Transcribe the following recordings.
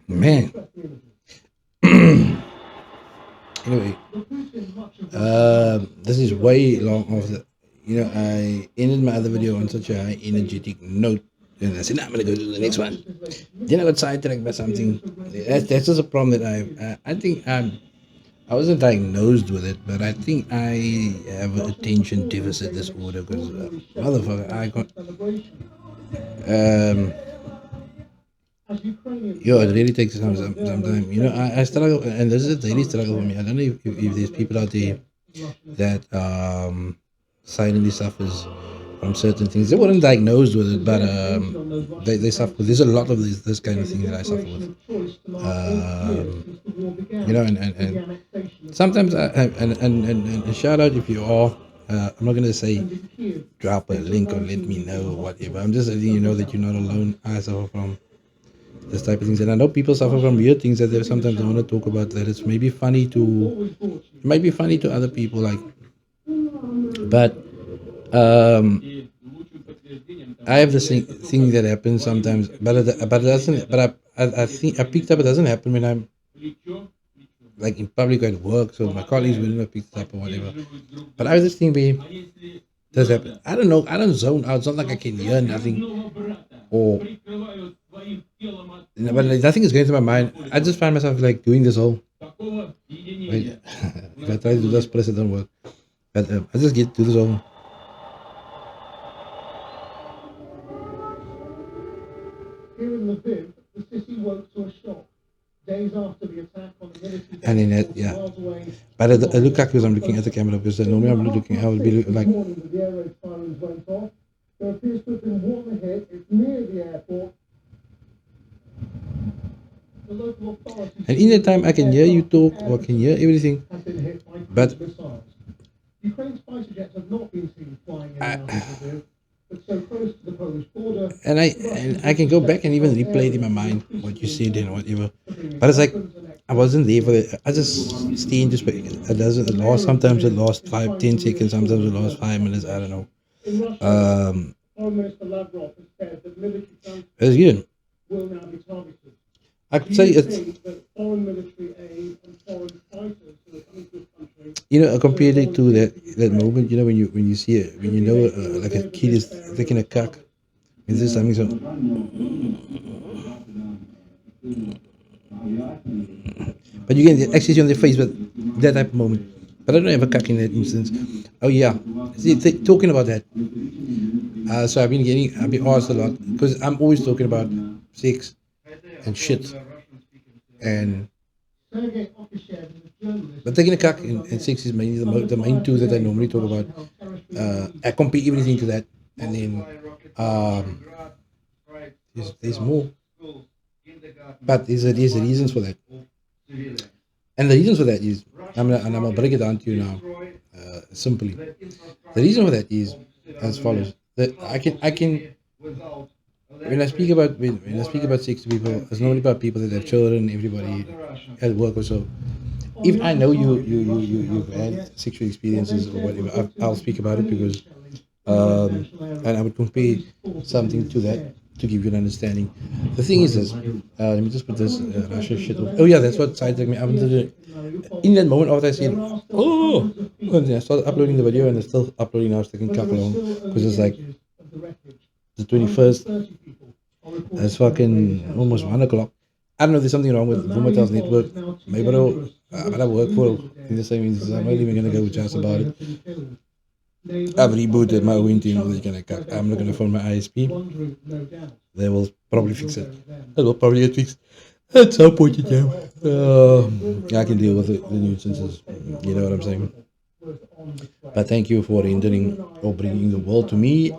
Man. Anyway, this is way long off the. I ended my other video on such a high energetic note, and I said, "Nah, I'm gonna go to the next one." Then I got sidetracked by something. That's just a problem that I think I wasn't diagnosed with it, but I think I have attention deficit disorder because motherfucker, I got um. Yo, it really takes some time. I struggle, and this is a daily struggle for me. I don't know if there's people out there that silently suffers from certain things. They weren't diagnosed with it, but they suffer. There's a lot of this kind of thing that I suffer with. And sometimes and shout out if you are. I'm not gonna say drop a link or let me know or whatever. I'm just letting you know that you're not alone. I suffer from this type of things, and I know people suffer from weird things that they sometimes don't want to talk about. That it's maybe funny to, it might be funny to other people, like, but um, I have this thing that happens sometimes, but it doesn't. But I think I picked up it doesn't happen when I'm like in public at work, so my colleagues will not pick it up or whatever. But I have this thing where does happen. I don't know. I don't zone out. It's not like I can hear nothing or but like, nothing is going through my mind. I just find myself like doing this whole. Wait, if I try to do this, press it don't work. But I just get to this whole. And in it, yeah. But I look like because I'm looking at the camera because normally I'm looking. I would be like. And in that time, I can hear you talk or I can hear everything. But I, and I can go back and even replay it in my mind what you said and whatever. But it's like I wasn't there for it. I just stay in this. It doesn't. It lost. Sometimes it lost 5, 10 seconds. Sometimes it lost 5 minutes. I don't know. It's good. I could say it's compared it to that moment, when you see it, when like a kid is taking a cock, is this something so? But you can actually see on their face, but that type of moment. But I don't have a cock in that instance. Oh yeah, see, talking about that. So I've been asked a lot because I'm always talking about sex and shit and. But taking a cock and sex is mainly the main two that I normally talk about. I compare everything to that, and then there's more, but there's reasons for that, and the reasons for that is I'm gonna break it down to you now, simply. The reason for that is as follows: that I can when I speak about sex to people, it's normally about people that have children, everybody at work or so. If I know you've had sexual experiences or whatever, I'll speak about it because and I would compare something to that to give you an understanding. The thing is this. Let me just put this Russia shit off. Oh yeah, that's what sidetracked me. I wanted to, in that moment after I said, oh, and then I started uploading the video and it's still uploading now. It's taking couple long because it's like the 21st. It's fucking almost 1 o'clock. I don't know if there's something wrong with Vumatel's network. Maybe but I work for in the same instance. I'm not even gonna go just about it. I've rebooted my ONT and all that kind of crap. I'm not gonna phone my ISP. They will probably fix it. It will probably get fixed at some point in time. I can deal with the nuisances. You know what I'm saying? But thank you for rendering or bringing the world to me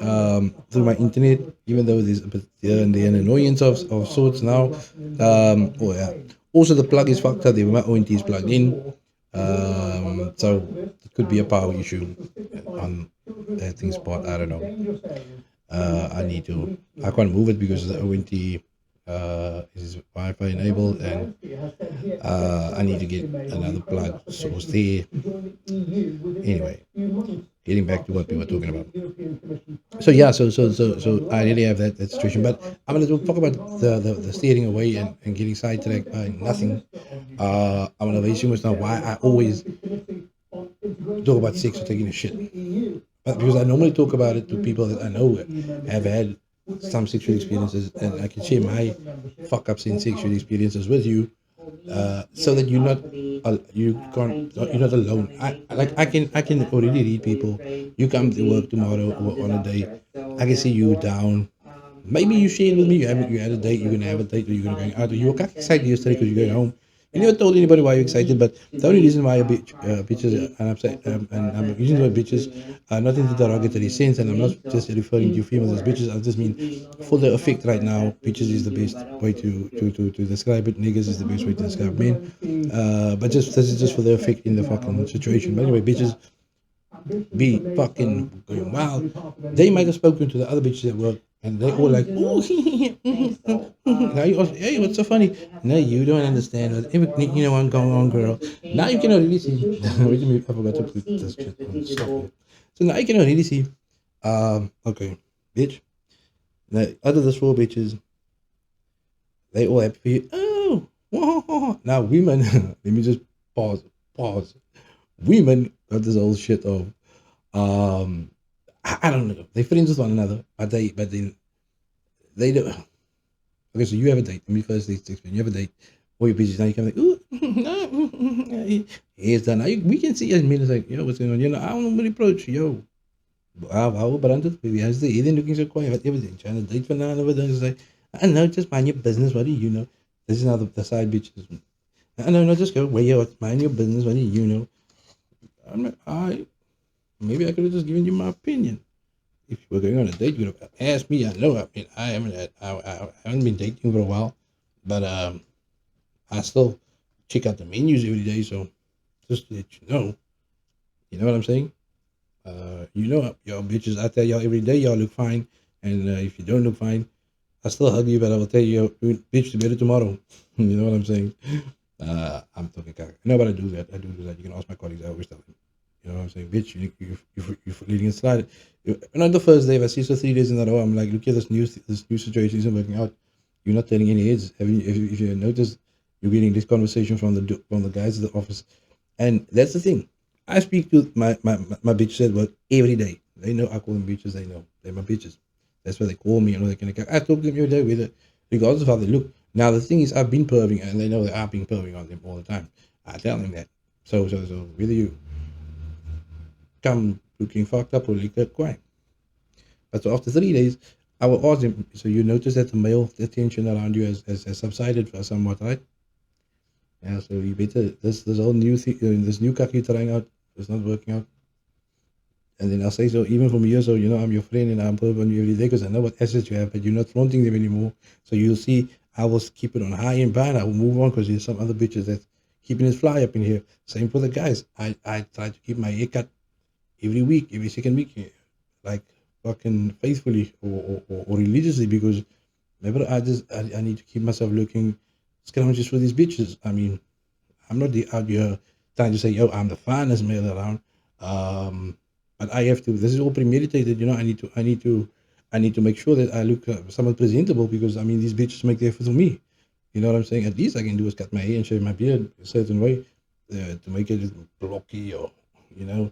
through my internet, even though there's a bit here and there an annoyance of sorts now. Oh yeah. Also, the plug is fucked up. My ONT is plugged in. So it could be a power issue on that thing spot. I don't know. I can't move it because the ONT is Wi-Fi enabled, and I need to get another plug source there. Anyway, getting back to what we were talking about. So yeah, so I really have that situation. But I'm gonna talk about the steering away and getting sidetracked by nothing. I'm gonna raise you now why I always talk about sex or taking a shit. But because I normally talk about it to people that I know have had some sexual experiences, and I can share my fuck ups in sexual experiences with you, so that you're not you can't you're not alone. I can already read people. You come to work tomorrow or on a day, I can see you down. Maybe you shared with me you had a date, you're gonna have a date, or you're gonna go out, or you were kind of excited yesterday because you're going home. You never told anybody why you're excited, but the only reason why bitches, and I'm saying, and I'm using the word bitches, not in the derogatory sense, and I'm not just referring to females as bitches. I just mean for the effect right now, bitches is the best way to describe it. Niggas is the best way to describe men. But just this is just for the effect in the fucking situation. But anyway, bitches be fucking going wild. They might have spoken to the other bitches at work, and they all like, ooh, now you also, hey, what's so funny? No, you don't understand. You know what's going on, girl. Now you can already see. Wait a minute, I forgot to put this shit on. Stop it. So now you can already see. Okay, bitch. Now, out of the four bitches, they all happy for you. Oh, whoa. Now women, let me just pause. Women got this old shit of um I don't know. They friends with one another, but they don't. Okay, so you have a date. Let me first explain. You have a date. Or you're busy now. You come like, ooh, here's done. Now we can see as men it's like, yo, what's going on? You know, I don't really approach. Yo, how branded? Maybe as the Eden looking so quiet, everything. Trying to date for now and everything. It's like, I know, just mind your business. What do you know? This is how the side bitches. I know, no, just go. Where you at? Mind your business. What do you know? I'm like, maybe I could have just given you my opinion. If you were going on a date, you would have asked me. I know. I mean, I haven't been dating for a while, but I still check out the menus every day. So just to let you know what I'm saying. Y'all bitches, I tell y'all every day, y'all look fine, and if you don't look fine, I still hug you, but I will tell you, bitch, to better tomorrow. You know what I'm saying? I'm talking cock. No, but I do that. I do that. You can ask my colleagues. I always tell them. You know what I'm saying? Bitch, you're leading a slide. Not the first day, if I see so 3 days in a row, I'm like, look at this new situation isn't working out. You're not telling any heads. If you notice, you're getting this conversation from the guys at the office, and that's the thing. I speak to my bitches at work every day. They know I call them bitches. They know they're my bitches. That's why they call me and all that kind of stuff. I talk to them every day with it, regardless of how they look. Now the thing is, I've been perving, and they know that I've been perving on them all the time. I tell them that. So whether you come looking fucked up or look quiet. But so after 3 days, I will ask them. So you notice that the male attention around you has subsided for somewhat, right? Yeah. So you better this whole new thing, this new cock you're trying out is not working out. And then I'll say so even from here. So I'm your friend and I'm perving on you every day because I know what assets you have, but you're not flaunting them anymore. So you'll see. I will keep it on high and bad. I will move on because there's some other bitches that's keeping it fly up in here. Same for the guys. I try to keep my haircut every week, every second week, like fucking faithfully or religiously because maybe I need to keep myself looking scrumptious for these bitches. I mean, I'm not out here trying to say, yo, I'm the finest male around. But I have to. This is all premeditated. I need to make sure that I look somewhat presentable because I mean these bitches make the effort for me. You know what I'm saying? At least I can do is cut my hair and shave my beard a certain way to make it blocky or you know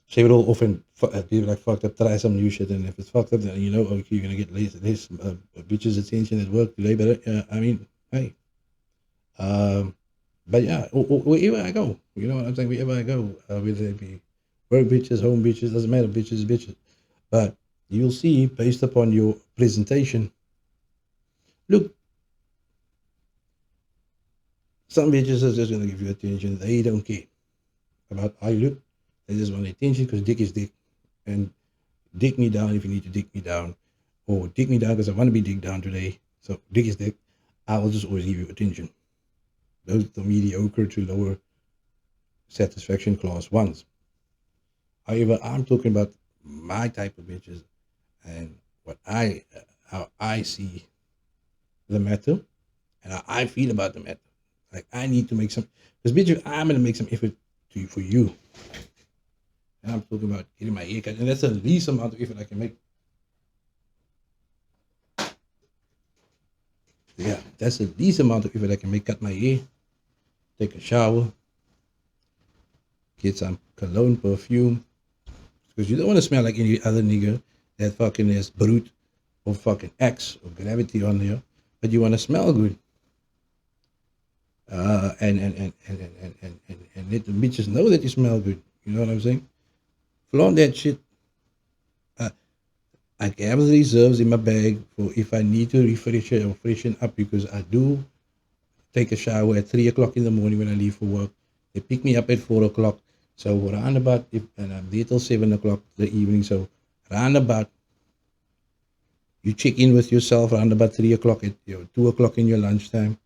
shave it all off and be like fucked up. Try some new shit, and if it's fucked up, then okay, you're gonna get less bitches' attention at work today. But I mean, hey, um, but yeah, wherever I go, you know what I'm saying. Wherever I go, whether it be work bitches, home bitches, doesn't matter, bitches, bitches. But you'll see based upon your presentation. Look, some bitches are just gonna give you attention. They don't care about how you look. They just want attention because dick is dick, and dick me down if you need to dick me down, or dick me down because I want to be dick down today. So dick is dick. I will just always give you attention. Those are the mediocre to lower satisfaction class ones. However, I'm talking about my type of bitches and how I see the matter and how I feel about the matter. Like I need to make some, because bitch, I'm gonna make some effort for you. And I'm talking about getting my hair cut, and that's the least amount of effort I can make. Yeah, that's the least amount of effort I can make. Cut my hair, take a shower, get some cologne perfume, because you don't want to smell like any other nigga that fucking has brute or fucking X or gravity on there, but you want to smell good. And let the bitches know that you smell good. You know what I'm saying? Flaunt that shit. Uh, I have the reserves in my bag for if I need to refresh it or freshen up because I do take a shower at 3 o'clock in the morning when I leave for work. They pick me up at 4 o'clock. So round about if and I'm there till 7 o'clock the evening. So round about you check in with yourself around about 3 o'clock at 2 o'clock in your lunchtime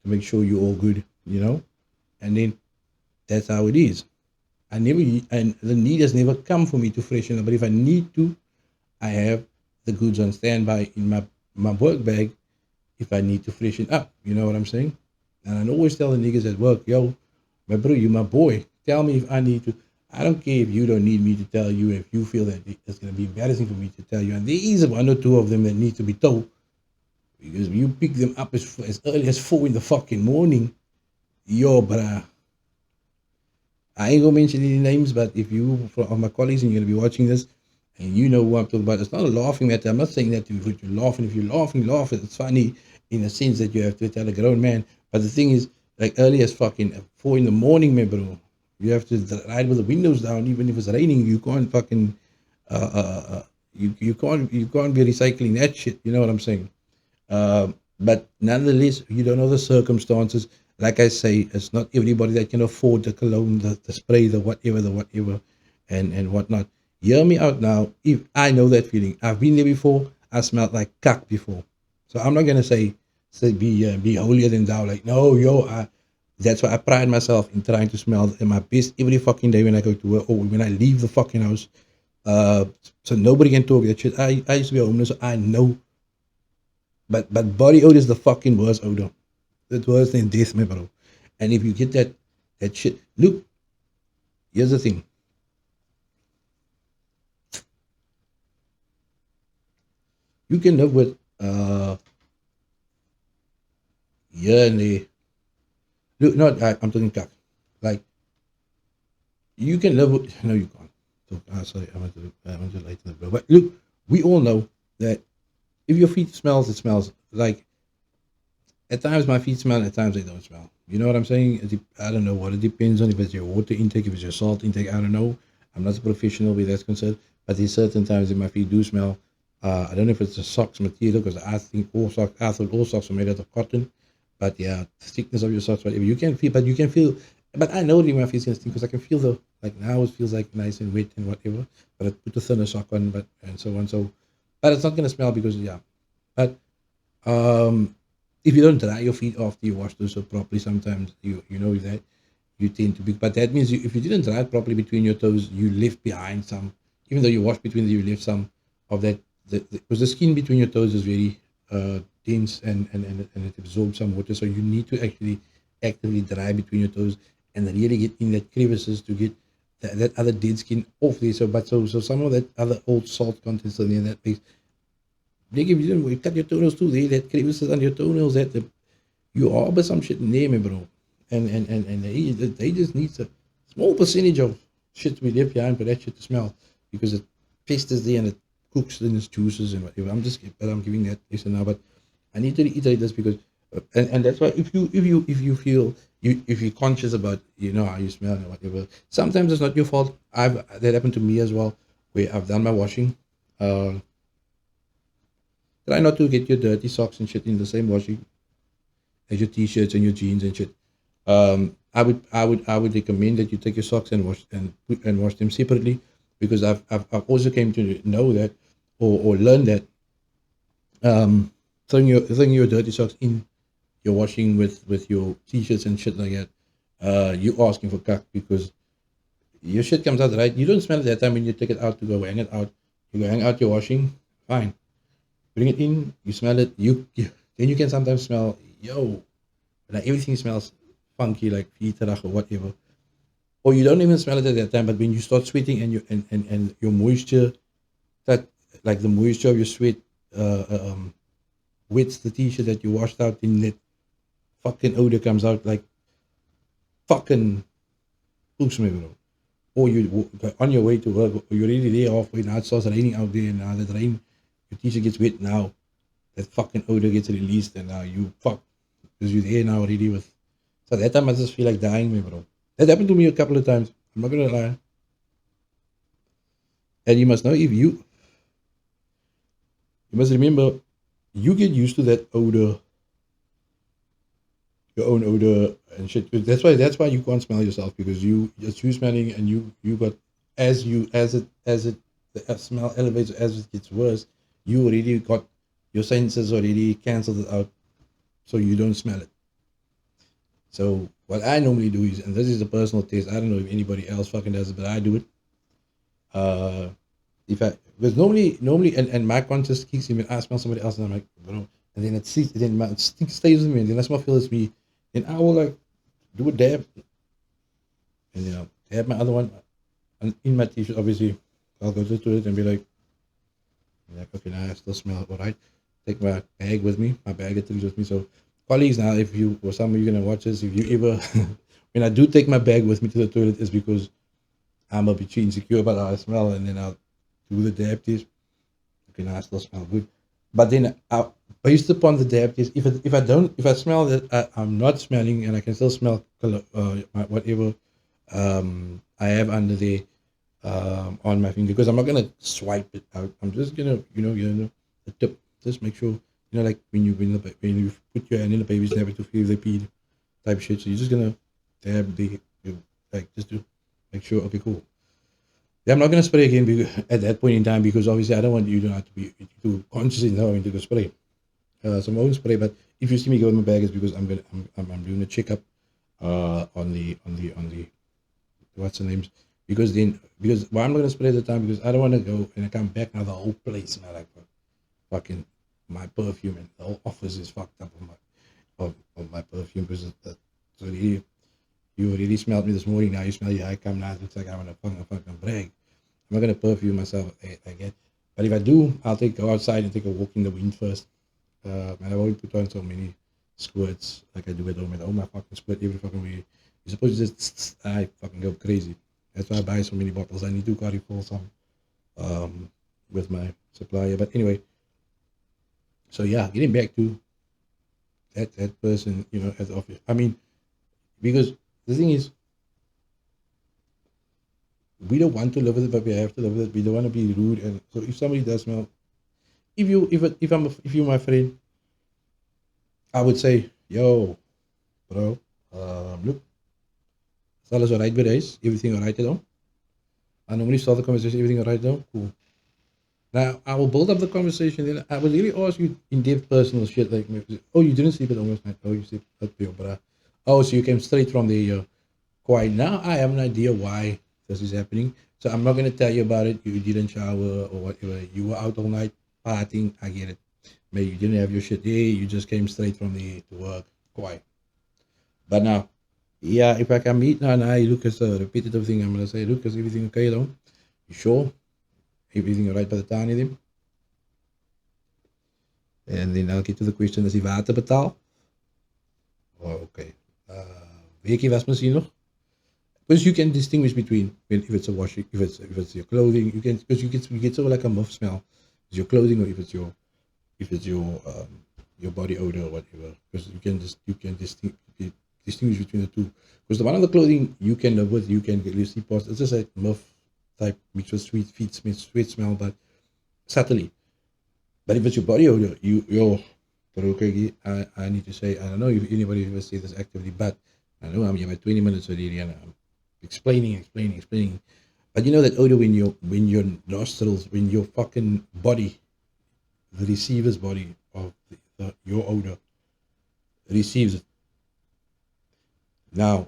to make sure you're all good, and then that's how it is. And the need has never come for me to freshen up. But if I need to, I have the goods on standby in my work bag if I need to freshen up. You know what I'm saying? And I always tell the niggas at work, yo, my bro, you my boy. Tell me if I need to. I don't care if you don't need me to tell you. If you feel that it's going to be embarrassing for me to tell you, and there is one or two of them that need to be told, because you pick them up as early as 4 in the fucking morning, yo, bruh. I ain't gonna mention any names, but if you of my colleagues and you're gonna be watching this, and you know who I'm talking about, it's not a laughing matter. I'm not saying that to you laughing. If you're laughing, laugh. It's funny in a sense that you have to tell a grown man. But the thing is, like early as fucking 4 in the morning, man, bro. You have to ride with the windows down, even if it's raining. You can't fucking you can't be recycling that shit. You know what I'm saying? But nonetheless, you don't know the circumstances. Like I say, it's not everybody that can afford the cologne, the spray, the whatever, and whatnot. Hear me out now. If I know that feeling, I've been there before. I smelled like cock before, so I'm not gonna say be holier than thou. Like no, yo, that's why I pride myself in trying to smell at my best every fucking day when I go to work or when I leave the fucking house. Uh, so nobody can talk that shit. I used to be homeless, so I know, but body odor is the fucking worst odor. It's worse than death, my bro. And if you get that shit, look, here's the thing. You can live with yeah and the look. Not I'm talking cock. Like you can live with no, you can't. So, sorry, I want to lighten the blow. But look, we all know that if your feet smells, it smells like. At times my feet smell, at times they don't smell. You know what I'm saying? I don't know what it depends on. If it's your water intake, if it's your salt intake, I don't know. I'm not a professional where that's concerned. But there's certain times that my feet do smell. I don't know if it's the socks material because I thought all socks are made out of cotton. But yeah, the thickness of your socks, whatever. You can feel, but I know that my feet can stink because I can feel like now it feels like nice and wet and whatever. But I put a thinner sock on, and so on. But it's not going to smell because, yeah. But, if you don't dry your feet after you wash those so properly, sometimes you know that you tend to be. But that means if you didn't dry it properly between your toes, you left behind some. Even though you wash between them, you left some of that. Because the skin between your toes is very dense and it absorbs some water. So you need to actually actively dry between your toes and really get in that crevices to get that other dead skin off there. So some of that other old salt contents in there that makes. Like if you didn't cut your toenails too, they that crevices on your toenails that you harbor some shit in there, man, bro. And they just need a small percentage of shit to be left behind for that shit to smell because it festers there and it cooks in its juices and whatever. I'm giving that yes and now, but I need to reiterate this because and that's why if you feel if you're conscious about how you smell and whatever, sometimes it's not your fault. That happened to me as well, where I've done my washing. Try not to get your dirty socks and shit in the same washing as your t-shirts and your jeans and shit. I would recommend that you take your socks and wash them separately because I've also came to know that or learn that throwing your dirty socks in your washing with your t-shirts and shit like that, you asking for cuck because your shit comes out right. You don't smell it that time when you take it out to go hang it out. You go hang out your washing, fine. Bring it in, you smell it, then you can sometimes smell, like everything smells funky, like feet or whatever. or you don't even smell it at that time. But when you start sweating and and your moisture, that like the moisture of your sweat, uh, uh, um, wets the t-shirt that you washed out, in that fucking odor comes out like fucking poops me, bro. Or you on your way to work, or you're already there halfway. Now it starts raining out there, and now that rain, your t-shirt gets wet. Now that fucking odor gets released, and now you fuck because you're there now already with. So that time I just feel like dying, me, bro. That happened to me a couple of times. I'm not gonna lie. And you must know, if you must remember, you get used to that odor, your own odor and shit. That's why you can't smell yourself, because you smelling, and you got, as it the smell elevates, as it gets worse, you already got your senses already canceled it out, so you don't smell it. So what I normally do is, and this is a personal taste, I don't know if anybody else fucking does it, but I do it. Uh, if I because normally and my conscience kicks in when I smell somebody else, and I'm like, bro, and then it stays with me, and then I smell feel it's me, and I will like do a dab, and dab my other one, and in my t-shirt, obviously. I'll go to it and be like, okay, now I still smell all right. Take my bag with me, my bag of things with me. So colleagues, now if you or some of you gonna watch this, if you ever when I do take my bag with me to the toilet, is because I'm a bit insecure about how I smell, and then I'll do the dab test. Okay, now I still smell good. But then based upon the dab test, if I smell that I'm not smelling, and I can still smell whatever I have under there on my finger, because I'm not gonna swipe it out. I'm just gonna, the tip. Just make sure, like when you put your hand in the baby's never to feel the pee type shit. So you're just gonna dab like just to make sure. Okay, cool. Yeah, I'm not gonna spray again at that point in time, because obviously I don't want you to have to be too conscious in knowing to go spray. So I won't spray. But if you see me go in my bag, it's because I'm doing a checkup on the what's the names, because why I'm not gonna spray at the time, because I don't want to go and I come back now the whole place smell like fucking my perfume, and the whole office is fucked up of my perfume, because so you already smelled me this morning. Now you smell your I come now. It looks like I'm gonna fucking brag. I'm not gonna perfume myself again. But if I do, I'll go outside and take a walk in the wind first. And I won't put on so many squirts like I do at home. At home, I fucking squirt every fucking way. You're supposed to just I fucking go crazy. That's why I buy so many bottles. I need to carry full some with my supplier. But anyway, so yeah, getting back to that person, at the office. I mean, because the thing is, we don't want to live with it, but we have to live with it. We don't want to be rude, and so if somebody does smell, if you're my friend, I would say, yo, bro, look, is alles alright with us? Everything alright at home? I normally start the conversation, everything alright though? Cool. Now I will build up the conversation. Then I will really ask you in-depth personal shit, like, oh, you didn't sleep at home last night. Oh, you sleep at your bra. Oh, so you came straight from the quiet. Now I have an idea why this is happening. So I'm not gonna tell you about it. You didn't shower or whatever. You were out all night partying. I get it. Maybe you didn't have your shit there. You just came straight from the to work. Quiet. But now, yeah, if I can meet now, and I look at the repetitive thing, I'm gonna say, look, is everything okay though? You sure? Everything alright by the time of them? And then I'll get to the question, is die water betaal? Oh, okay. Weet jy was misschien nog? Because you can distinguish between if it's a washing, if it's your clothing, you can, because you get sort of like a muff smell. It's your clothing, or if it's your body odor or whatever. Because you can distinguish between the two. Because the one on the clothing you can live with, you can get loosely past. It's just like muff type mixed with sweet smell, but subtly. But if it's your body odor, I need to say, I don't know if anybody ever say this actively, but I know I'm here by 20 minutes already, and I'm explaining. But you know that odor when your nostrils, when your fucking body, the receiver's body of your odor receives it. Now,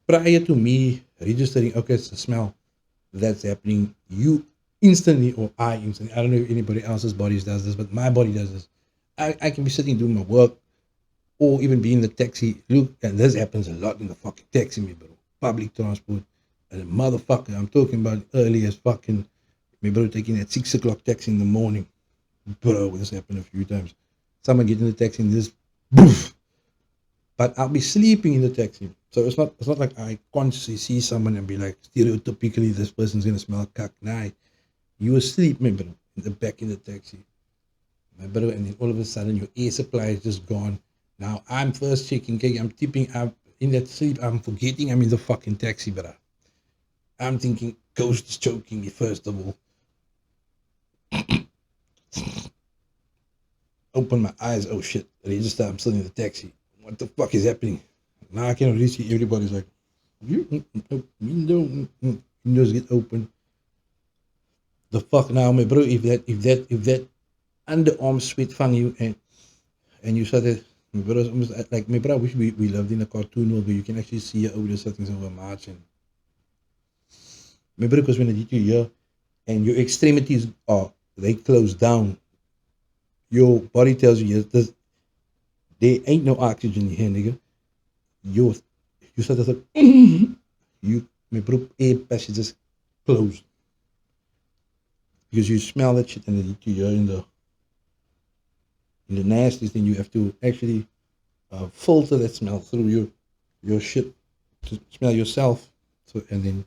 prior to me registering, okay, it's a smell that's happening, you instantly, or I instantly, I don't know if anybody else's bodies does this, but my body does this. I can be sitting doing my work, or even be in the taxi. Look, and this happens a lot in the fucking taxi, me bro. Public transport. And the motherfucker, I'm talking about early as fucking, me bro, taking that 6 o'clock taxi in the morning. Bro, this happened a few times. Someone get in the taxi and this, boof. But I'll be sleeping in the taxi. So it's not like I consciously see someone and be like, stereotypically, this person's gonna smell cock. Nah, you asleep, me bro, in the back in the taxi. My brother, and then all of a sudden your air supply is just gone. Now I'm first checking, okay, I'm tipping, I'm in that sleep, I'm forgetting I'm in the fucking taxi, bro. I'm thinking ghost is choking me first of all. Open my eyes, oh shit, register, I'm still in the taxi. What the fuck is happening? Now I can already see everybody's like, windows get open. The fuck now, my bro, if that underarm sweat fang you and you started, my brother's almost like, my brother, I wish we lived in a cartoon world where you can actually see your older settings over March. And my brother, because when I did you here and your extremities are, they close down, your body tells you, yes, there ain't no oxygen here, nigga. You started like, you, my bro, air passages closed. Because you smell that shit and then you're in the nasties, then you have to actually filter that smell through your shit to smell yourself. So and then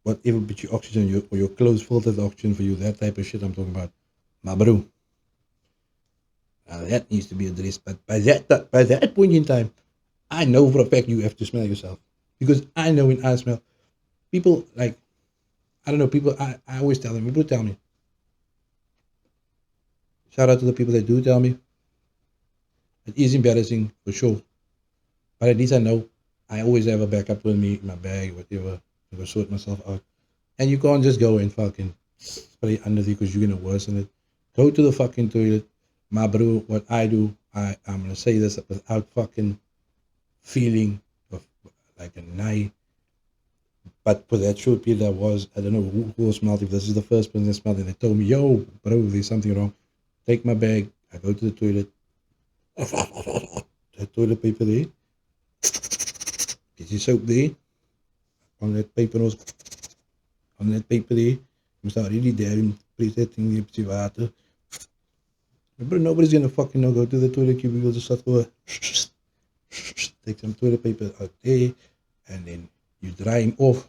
whatever bit your oxygen or your clothes filter the oxygen for you, that type of shit I'm talking about. My bro. That needs to be addressed. But by that point in time, I know for a fact you have to smell yourself. Because I know when I smell people like I don't know, people I always tell them, people tell me. Shout out to the people that do tell me. It is embarrassing for sure. But at least I know I always have a backup with me in my bag, whatever, to sort myself out. And you can't just go and fucking spray under there because you're gonna worsen it. Go to the fucking toilet. My bro, what I do, I'm gonna say this without fucking feeling of like a night. But for that short period I don't know who smelled, if this is the first person that smelled it, they told me, yo, bro, there's something wrong. Take my bag, I go to the toilet. That toilet paper there. Get your soap there. On that paper nose. On that paper there. You start really there and place that thing there, put your water. But nobody's gonna fucking know. Go to the toilet cubicle, just start go. Take some toilet paper out there, and then you dry him off.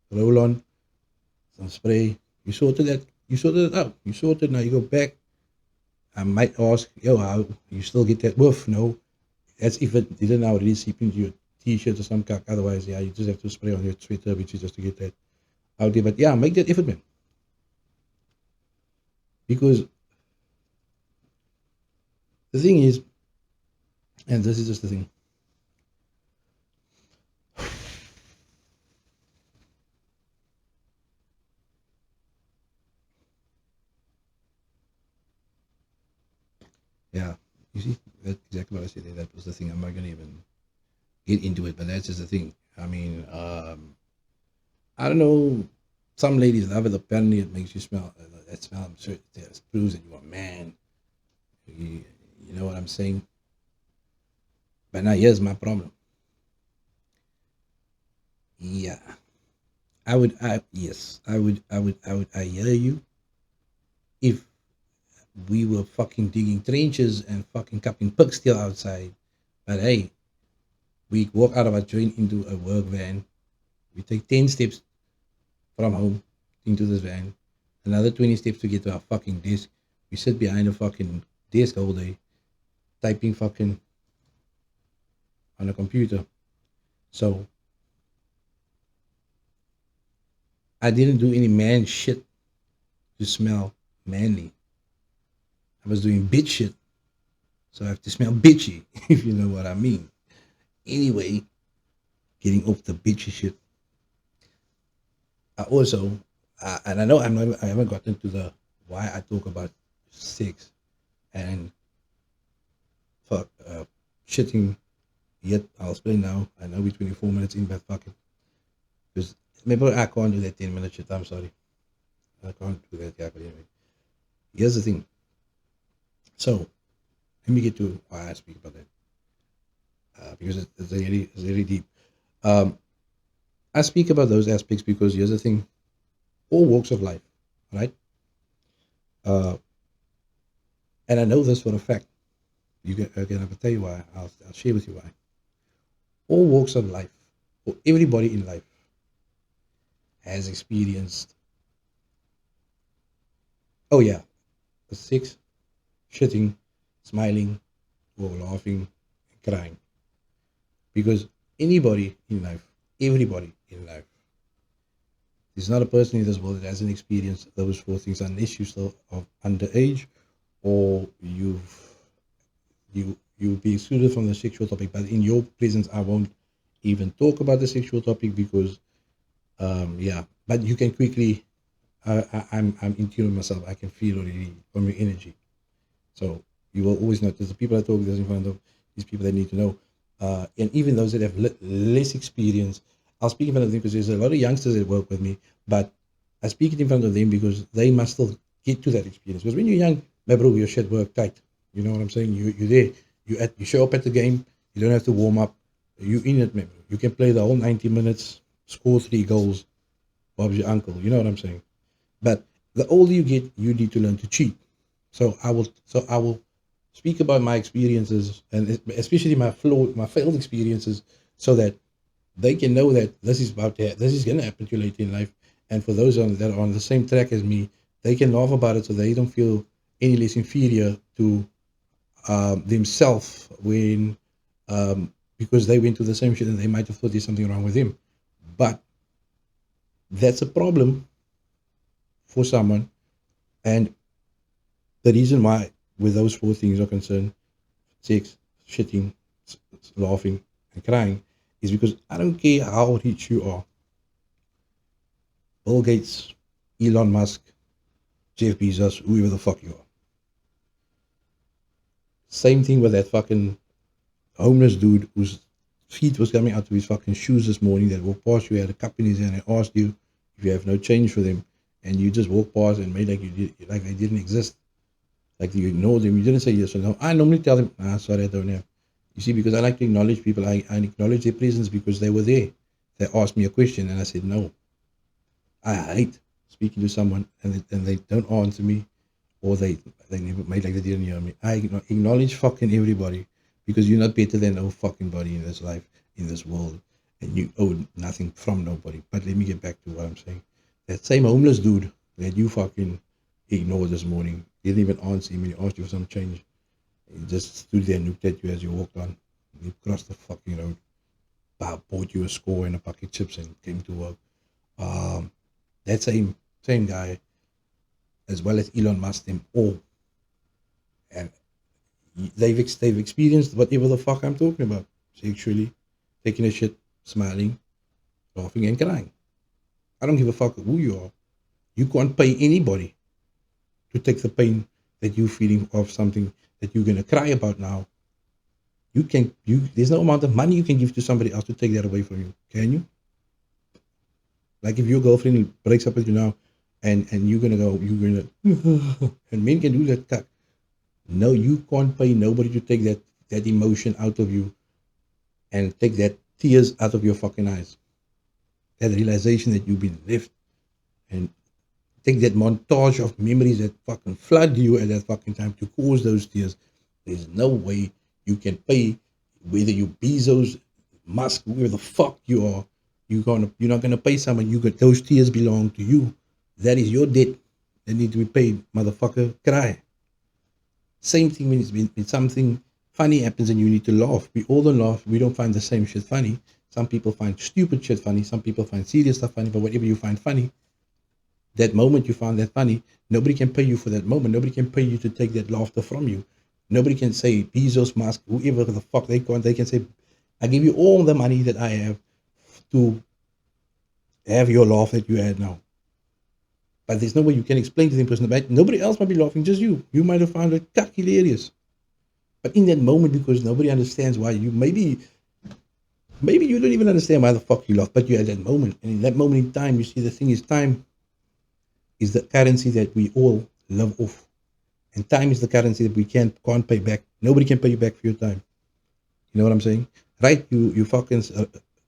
Roll on some spray. You sorted that. You sorted it out. You sorted. Now you go back. I might ask, yo, how you still get that woof? No, that's if it didn't already seep into your t-shirt or some cock. Otherwise, yeah, you just have to spray on your sweater, which is just to get that out there. But yeah, make that effort, man. Because the thing is, and this is just the thing. Yeah, you see, that's exactly what I said. That was the thing. I'm not gonna even get into it, but that's just the thing. I mean, I don't know. Some ladies love it. Apparently, it makes you smell. That smell, I'm sure it proves that you're a man. You know what I'm saying? But now here's my problem. Yeah, yes, I hear you. If we were fucking digging trenches and fucking cupping pig still outside, but hey, we walk out of our joint into a work van. We take 10 steps from home into this van, another 20 steps to get to our fucking desk. We sit behind a fucking desk all day, typing fucking on a computer. So I didn't do any man shit to smell manly. I was doing bitch shit, so I have to smell bitchy, if you know what I mean. Anyway, getting off the bitchy shit. I also, and I know I haven't gotten to the why I talk about sex and fuck shitting yet. I'll explain now. I know we're 24 minutes in, but fuck it. Because maybe I can't do that 10 minute shit. I'm sorry. I can't do that. Yeah, but anyway. Here's the thing. So, let me get to why I speak about that. because it's really deep. Um, I speak about those aspects because here's the thing: all walks of life, right? Uh, and I know this for a fact. Again, I will tell you why. I'll share with you why. All walks of life, or everybody in life, has experienced. Oh yeah, the sex, shitting, smiling, or laughing, and crying. Because anybody in life, everybody in life, there's not a person in this world that hasn't experienced those four things unless you still are underage or you be excluded from the sexual topic. But in your presence, I won't even talk about the sexual topic because yeah. But you can quickly. I'm in tune with myself. I can feel already from your energy. So you will always notice the people I talk with in front of these people that need to know. And even those that have less experience, I'll speak in front of them because there's a lot of youngsters that work with me, but I speak it in front of them because they must still get to that experience. Because when you're young, my bro, your shit work tight. You know what I'm saying? You're there. You show up at the game. You don't have to warm up. You in it, man. You can play the whole 90 minutes, score 3 goals. Bob's your uncle. You know what I'm saying? But the older you get, you need to learn to cheat. So I will speak about my experiences and especially my failed experiences, so that they can know that this is gonna happen to you later in life. And for those that are on the same track as me, they can laugh about it, so they don't feel any less inferior to themselves when because they went through the same shit and they might have thought there's something wrong with them. But that's a problem for someone, and the reason why, with those four things are concerned, sex, shitting, laughing, and crying, is because I don't care how rich you are. Bill Gates, Elon Musk, Jeff Bezos, whoever the fuck you are. Same thing with that fucking homeless dude whose feet was coming out of his fucking shoes this morning that walked past you, had a cup in his hand, and asked you if you have no change for them, and you just walked past and made like they didn't exist. Like you ignored them. You didn't say yes or no. I normally tell them, sorry, I don't have. You see, because I like to acknowledge people. I acknowledge their presence because they were there. They asked me a question and I said no. I hate speaking to someone and they don't answer me, or they never made like they didn't hear me. I acknowledge fucking everybody because you're not better than no fucking body in this life, in this world, and you owe nothing from nobody. But let me get back to what I'm saying. That same homeless dude that you fucking ignored this morning didn't even answer him when he asked you for some change. He just stood there and looked at you as you walked on. He crossed the fucking road, bought you a score and a packet of chips and came to work. Um, that same guy, as well as Elon Musk, them all, and they've experienced whatever the fuck I'm talking about. Sexually, taking a shit, smiling, laughing, and crying. I don't give a fuck who you are. You can't pay anybody to take the pain that you're feeling of something that you're gonna cry about now. There's no amount of money you can give to somebody else to take that away from you. Can you? Like if your girlfriend breaks up with you now and you're gonna and men can do that cut. No, you can't pay nobody to take that emotion out of you and take that tears out of your fucking eyes. That realization that you've been left, and take that montage of memories that fucking flood you at that fucking time to cause those tears. There's no way you can pay, whether you Bezos, Musk, whoever the fuck you are. You're not gonna pay someone. You got those tears belong to you. That is your debt that need to be paid. Motherfucker, cry. Same thing when something funny happens and you need to laugh. We all don't laugh. We don't find the same shit funny. Some people find stupid shit funny. Some people find serious stuff funny. But whatever you find funny, that moment you found that funny, nobody can pay you for that moment. Nobody can pay you to take that laughter from you. Nobody can say Bezos, Musk, whoever the fuck they can. They can say, I give you all the money that I have to have your laugh that you had now. But there's no way you can explain to them person about nobody else might be laughing, just you. You might have found it hilarious. But in that moment, because nobody understands why you maybe you don't even understand why the fuck you laugh, but you're at that moment. And in that moment in time, you see the thing is time is the currency that we all live off. And time is the currency that we can't pay back. Nobody can pay you back for your time. You know what I'm saying? right? You fucking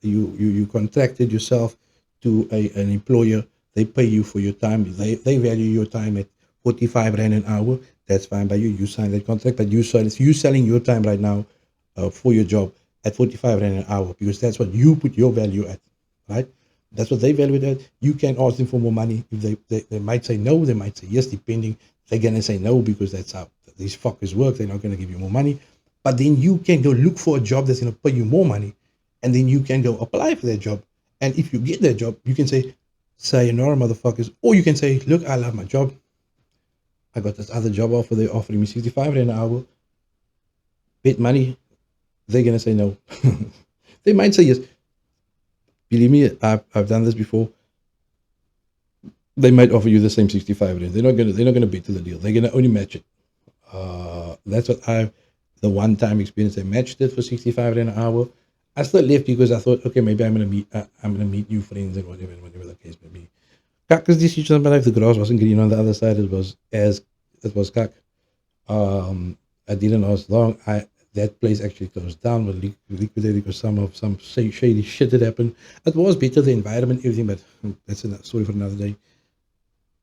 you contracted yourself to an employer. They pay you for your time. They value your time at 45 rand an hour. That's fine by you. You sign that contract, but you selling your time right now for your job at 45 rand an hour because that's what you put your value at, right? That's what they value it at. You can ask them for more money. If they might say no, they might say yes, depending. They're gonna say no because that's how these fuckers work. They're not gonna give you more money. But then you can go look for a job that's gonna pay you more money, and then you can go apply for that job. And if you get that job, you can say, sayonara, motherfuckers. Or you can say, look, I love my job. I got this other job offer. They're offering me 65 rand an hour. Bet money. They're gonna say no. They might say yes. Believe me, I've done this before. They might offer you the same 65 rand. They're not gonna beat to the deal. They're gonna only match it. That's what the one time experience. They matched it for 65 rand an hour. I still left because I thought, okay, maybe I'm gonna meet new friends and whatever the case may be. Kak is decision, but if the grass wasn't green on the other side, it was kak. I didn't last long. That place actually closed down, but liquidated because some shady shit that happened. It was better the environment, everything, but that's a story for another day.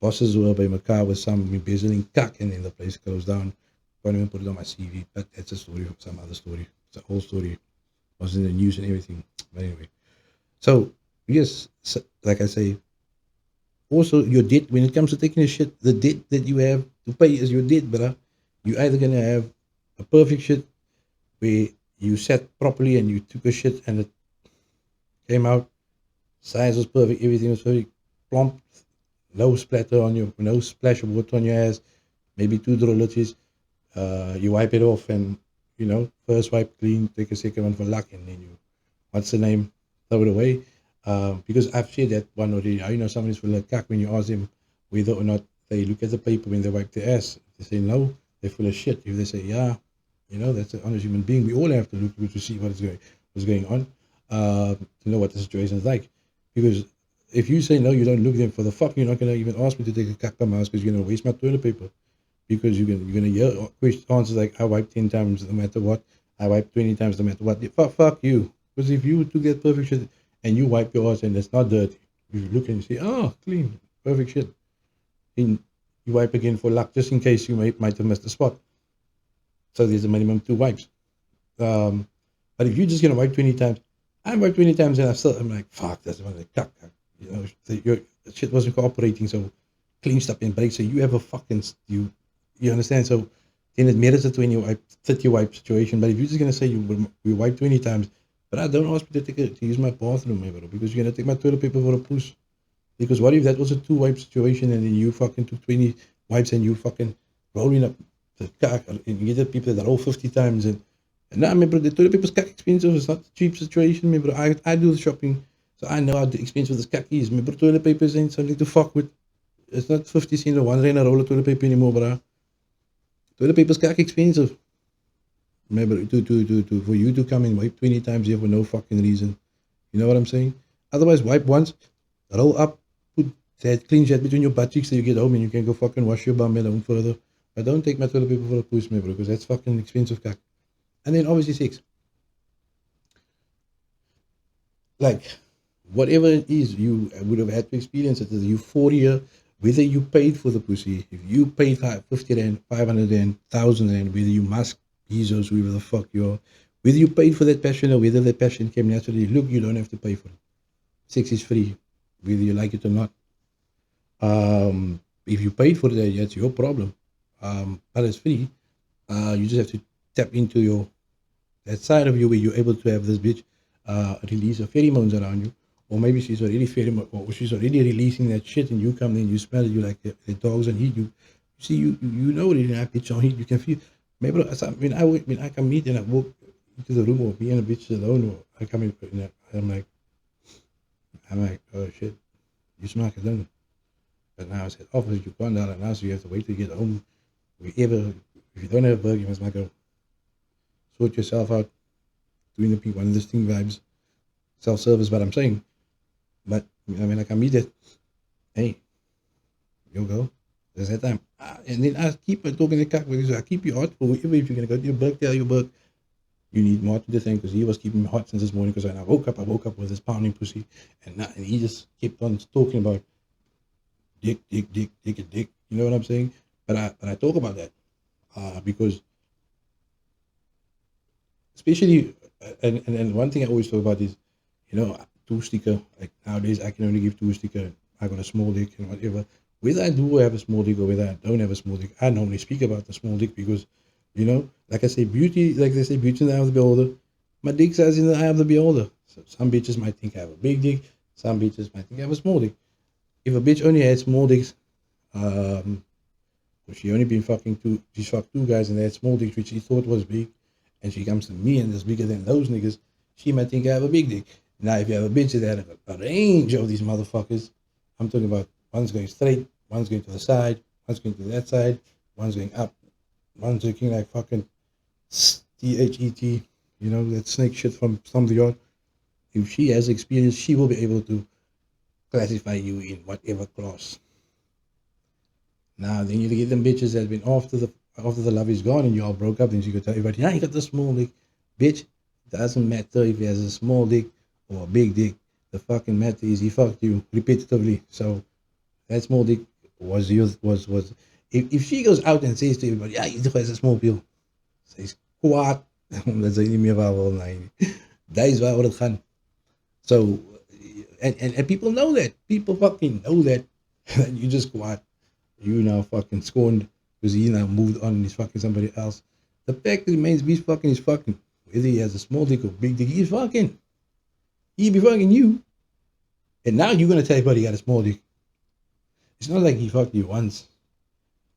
Bosses were by Macau with some embezzling kak, and then the place closed down. Can't even put it on my CV, but that's a story for some other story. It's a whole story. It was in the news and everything. But anyway, so yes, so, like I say, also your debt when it comes to taking a shit, the debt that you have to pay is your debt, brother. You either gonna have a perfect shit where you sat properly and you took a shit and it came out, size was perfect, everything was perfect, plump, no splatter on you, no splash of water on your ass, maybe two drollities. You wipe it off and first wipe clean, take a second one for luck, and then you what's the name, throw it away. Because I've shared that one already. Somebody's full of cack when you ask them whether or not they look at the paper when they wipe their ass. If they say no, they're full of shit. If they say yeah, that's an honest human being. We all have to look to see what's going on, to know what the situation is like. Because if you say no, you don't look them for the fuck. You're not gonna even ask me to take a cack by mouse because you're gonna waste my toilet paper. Because you're gonna hear answers like I wipe 10 times no matter what. I wipe 20 times no matter what. Fuck you. Because if you took that perfect shit and you wipe your ass and it's not dirty, you look and you say, oh, clean, perfect shit. And you wipe again for luck, just in case you might have missed a spot. So there's a minimum 2 wipes. Um, but if you're just gonna wipe 20 times, I wipe 20 times and I'm like, fuck, that's one of the cuck. Your shit wasn't cooperating, so clean stuff and break. So you have a fucking you understand? So then it merits a 30 wipe situation. But if you're just gonna say you wipe 20 times, but I don't ask me to use my bathroom, bro, because you're gonna take my toilet paper for a push. Because what if that was a 2 wipe situation and then you fucking took 20 wipes and you fucking rolling up the cock and you get the people that roll 50 times and nah, remember the toilet paper's cock expensive. It's not a cheap situation, remember. I do the shopping, so I know how expensive this cock is. Remember, toilet papers ain't something to fuck with. It's not 50 cents or 1 rand a roll of toilet paper anymore, bro. Toilet paper's cock expensive. Remember, for you to come and wipe 20 times here for no fucking reason. You know what I'm saying? Otherwise, wipe once, roll up, put that clean shit between your butt cheeks so you get home and you can go fucking wash your bum at home further. But don't take my toilet paper for a push, bro, because that's fucking expensive cock. And then obviously sex. Like, whatever it is you would have had to experience it, the euphoria, whether you paid for the pussy, if you paid 50 rand, 500 rand, 1,000 rand, whether you Musk, Bezos, whoever the fuck you are, whether you paid for that passion or whether that passion came naturally, look, you don't have to pay for it. Sex is free, whether you like it or not. If you paid for it, that's your problem. But it's free. You just have to tap into that side of you where you're able to have this bitch release a pheromones around you, or maybe she's already or she's already releasing that shit, and you come in, you smell it, you like the dogs on heat. You see, you know it in that bitch on heat. You can feel. Maybe when I come meet and I walk into the room or me and a bitch alone, or I come in, I'm like, oh shit, you smell like a don't. But now I said, officer, you gone down, and now so you have to wait to get home. If you don't have a burger, you must go sort yourself out, doing the one of these thing vibes, self-service, but I'm saying. But like I meet it, hey, you go. There's that time. And then I keep talking to the cock because I keep you hot for whatever. If you're gonna go to your burg, tell your burg, You need Martin to thank because he was keeping me hot since this morning. Because when I woke up with this pounding pussy, and he just kept on talking about dick, and dick. You know what I'm saying? But I talk about that because especially and one thing I always talk about is, two sticker. Like nowadays, I can only give two sticker. I got a small dick and whatever. Whether I do have a small dick or whether I don't have a small dick, I normally speak about the small dick because, like I say, beauty, like they say, beauty in the eye of the beholder. My dick size in the eye of the beholder. So some bitches might think I have a big dick. Some bitches might think I have a small dick. If a bitch only had small dicks, um, well, she only been she fucked two guys and they had small dicks, which she thought was big, and she comes to me and is bigger than those niggas, she might think I have a big dick. Now, if you have a bitch that had a range of these motherfuckers, I'm talking about one's going straight, one's going to the side, one's going to that side, one's going up, one's looking like fucking THET, that snake shit from the yard. If she has experience, she will be able to classify you in whatever class. Now, then you get them bitches that have been after the love is gone and you all broke up, then she could tell everybody, you got the small dick. Bitch, doesn't matter if he has a small dick or a big dick. The fucking matter is he fucked you repetitively. So that small dick was yours, was if she goes out and says to everybody, you has a small pill. Says kwaad. Dat zijn niet meer waar we online. Dat is waar we het gaan. So and people know that. People fucking know that. You just kwaad. You now fucking scorned because he now moved on and he's fucking somebody else. The fact remains, he's fucking. Whether he has a small dick or big dick, he's fucking. He be fucking you. And now you're gonna tell everybody he got a small dick. It's not like he fucked you once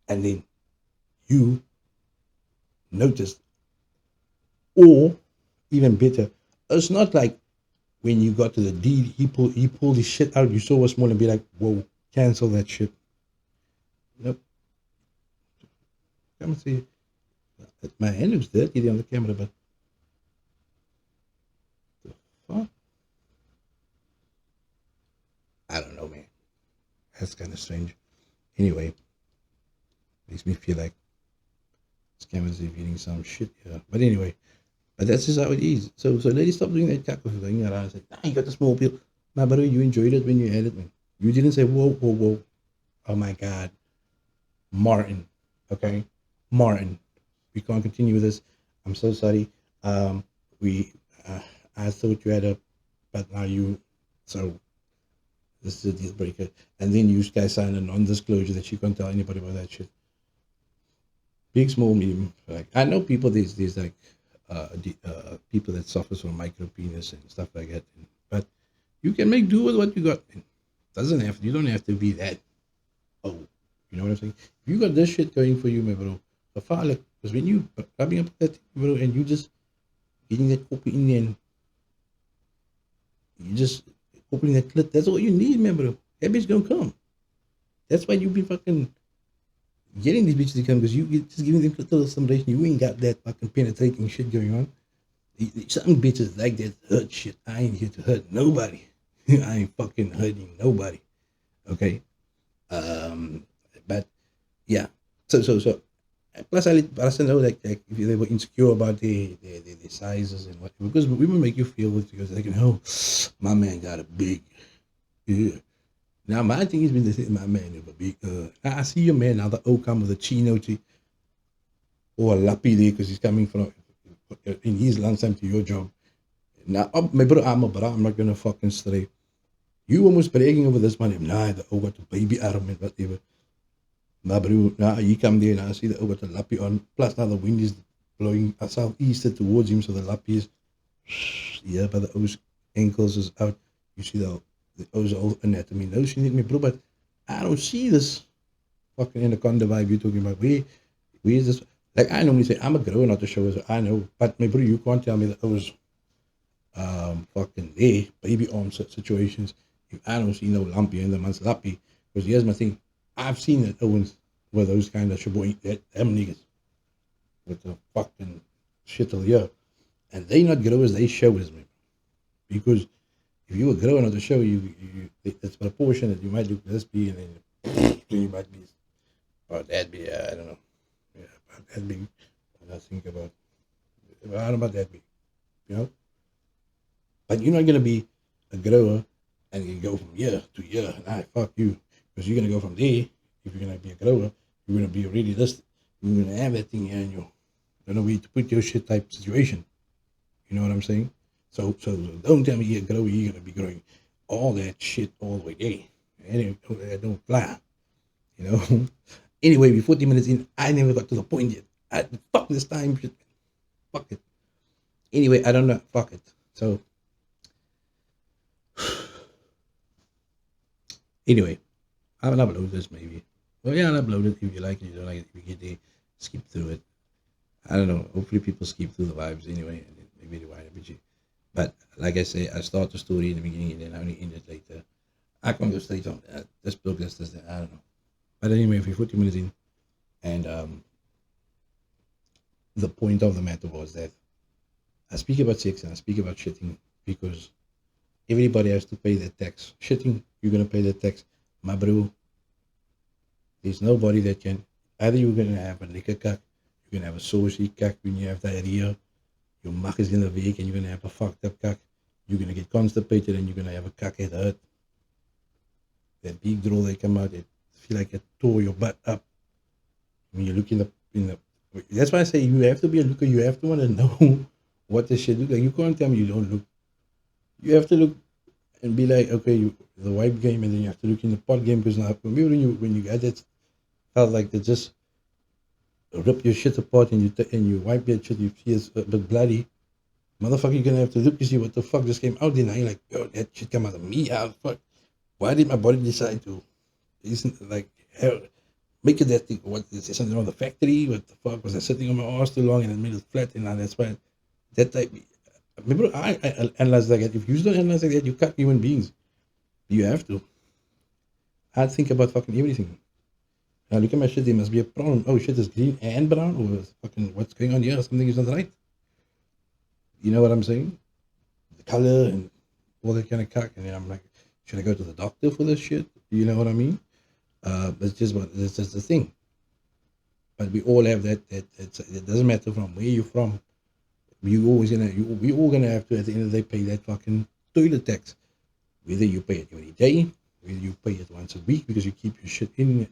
and then you noticed. Or even better, it's not like when you got to the deed, he pulled his shit out, you saw was small and be like, whoa, cancel that shit. Nope. Come and see. My hand looks dirty on the camera, but the fuck? I don't know, man. That's kind of strange. Anyway, makes me feel like this camera's revealing some shit here. But anyway, that's just how it is. So ladies, stop doing that cack of going around and say, you got the small pill. My brother, you enjoyed it when you had it, man. You didn't say, whoa. Oh my God. Martin. Okay? Martin. We can't continue with this. I'm so sorry. I thought you had a, but now so this is a deal breaker. And then you guys sign a non-disclosure that you can't tell anybody about that shit. Big, small, medium. Like, I know people, there's like, people that suffers from micro penis and stuff like that. But you can make do with what you got. You don't have to be that. Oh, you know what I'm saying? If you got this shit going for you, my bro, because when you rubbing up that thing, bro, and you just getting that copy in there and you just opening that clit, that's all you need, man, bro. That bitch gonna come. That's why you be fucking getting these bitches to come, because you just giving them clitoral stimulation. You ain't got that fucking penetrating shit going on. Some bitches like that hurt shit. I ain't here to hurt nobody. I ain't fucking hurting nobody. Okay? But yeah. So plus I let us know like if they were insecure about their sizes and whatever, because women make you feel it because they can, my man got a big, yeah. Now my thing has been to say my man is a big, I see your man now, the O come with a chino or a lappy there because he's coming from in his lunchtime to your job. Now my brother, I'm not gonna fucking stray. You almost bragging over this man. Nah, the O got the baby arm and whatever. My bro, now he come there and I see the O got the lappy on. Plus now the wind is blowing southeast towards him, so the lappy is yeah, but the O's ankles is out. You see the O's whole anatomy. No, she need me, bro, but I don't see this fucking anaconda vibe you're talking about. Where is this? Like I normally say, I'm a girl, not to show us. I know, but my bro, you can't tell me that O's fucking there, baby arm situations. If I don't see no lumpy in the man's lappy, because here's my thing. I've seen that Owens with those kind of shaboy, them niggas with the fucking shit all year. And they not growers, they showers, man. Because if you were growing on the show, it's proportionate. You might look this big and then you might be about that big. I don't know. Yeah, about that big. When I think about, I don't know about that big. you know. But you're not gonna be a grower and you go from year to year. Nah, fuck you, because you're gonna go from there. If you're gonna be a grower, you're gonna be already this. You're gonna have that thing here, and you don't know where to put your shit type situation. You know what I'm saying? So don't tell me you're a grower. You're gonna be growing all that shit all the way there. Anyway, don't fly. You know. Anyway, we're 40 minutes in. I never got to the point yet. Fuck this time. Fuck it. Anyway, I don't know. Fuck it. So anyway, I'll upload this maybe. Well, yeah, I'll upload it if you like it. If you don't like it, if you get there, skip through it. I don't know. Hopefully, people skip through the vibes anyway. Maybe they wind up with you. But like I say, I start the story in the beginning and then I only end it later. I can't go straight on this book, this, that. I don't know. But anyway, if you're 40 minutes in, and the point of the matter was that I speak about sex and I speak about shitting because everybody has to pay their tax. Shitting, you're going to pay the tax. My bro, there's nobody that can. Either you're going to have a liquor cuck, you're going to have a saucy cuck when you have diarrhea, your muck is going to weak and you're going to have a fucked up cuck. You're going to get constipated and you're going to have a cuck that hurt. That big draw that come out, it feel like it tore your butt up. When you look in the that's why I say you have to be a looker. You have to want to know what the shit look like. You can't tell me you don't look. You have to look and be like, okay, the wipe game, and then you have to look in the pot game because now maybe when you get that, felt like they just rip your shit apart and you wipe your shit, you see it's a bit bloody. Motherfucker, you're gonna have to look to see what the fuck just came out. Then you're like, yo, that shit come out of me. How the fuck? Why did my body decide to? Isn't like hell. Make it that thing. What is there something on the factory? What the fuck was I sitting on my ass too long and it made it flat? And that's why that type. Remember, I analyze like that. If you don't analyze like that, you cut human beings. You have to. I think about fucking everything. Now look at my shit. There must be a problem. Oh shit, is green and brown, or fucking what's going on here? Something is not right. You know what I'm saying? The color and all that kind of cock. And then I'm like, should I go to the doctor for this shit? You know what I mean? That's just the thing. But we all have that. It doesn't matter from where you're from. We all gonna have to at the end of the day pay that fucking toilet tax. Whether you pay it every day, whether you pay it once a week because you keep your shit in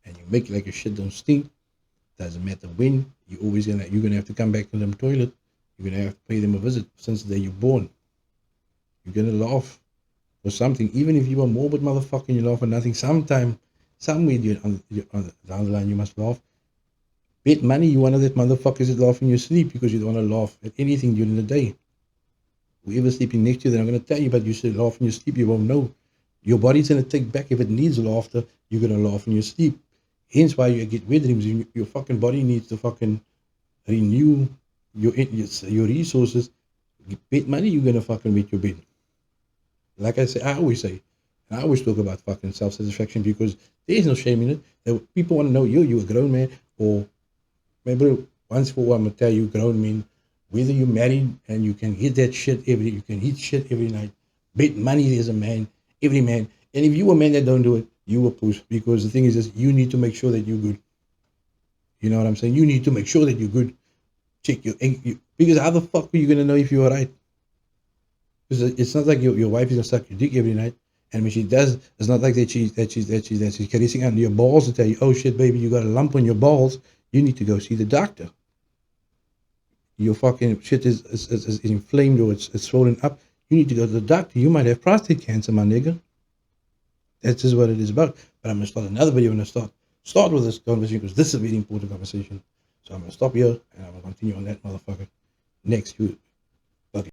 and you make it like your shit don't stink. Doesn't matter when. You're gonna have to come back to them toilet. You're gonna have to pay them a visit since the day you're born. You're gonna laugh or something, even if you are morbid motherfucker and you laugh at nothing. Somewhere on down the line you must laugh. Bet money you one of that motherfuckers that laugh in your sleep because you don't want to laugh at anything during the day. Whoever's sleeping next to you, they're not going to tell you, but you should laugh in your sleep. You won't know. Your body's going to take back if it needs laughter. You're going to laugh in your sleep. Hence why you get wet dreams. Your fucking body needs to fucking renew your resources. Bet money you're going to fucking wet your bed. Like I say, I always talk about fucking self-satisfaction because there's no shame in it. That people want to know you a grown man, or maybe once for all, I'm gonna tell you, grown men, whether you're married and you can hit that shit you can hit shit every night. Bet money there's a man, every man. And if you a man that don't do it, you a puss. Because the thing is this, you need to make sure that you're good. You know what I'm saying? You need to make sure that you're good. Check your because how the fuck are you gonna know if you're alright? Because it's not like your wife is gonna suck your dick every night. And when she does, it's not like that she's caressing under your balls to tell you, oh shit, baby, you got a lump on your balls. You need to go see the doctor. Your fucking shit is inflamed or it's swollen up. You need to go to the doctor. You might have prostate cancer, my nigga. That's just what it is about. But I'm gonna start another video and start with this conversation because this is a very important conversation. So I'm gonna stop here and I'm gonna continue on that motherfucker next.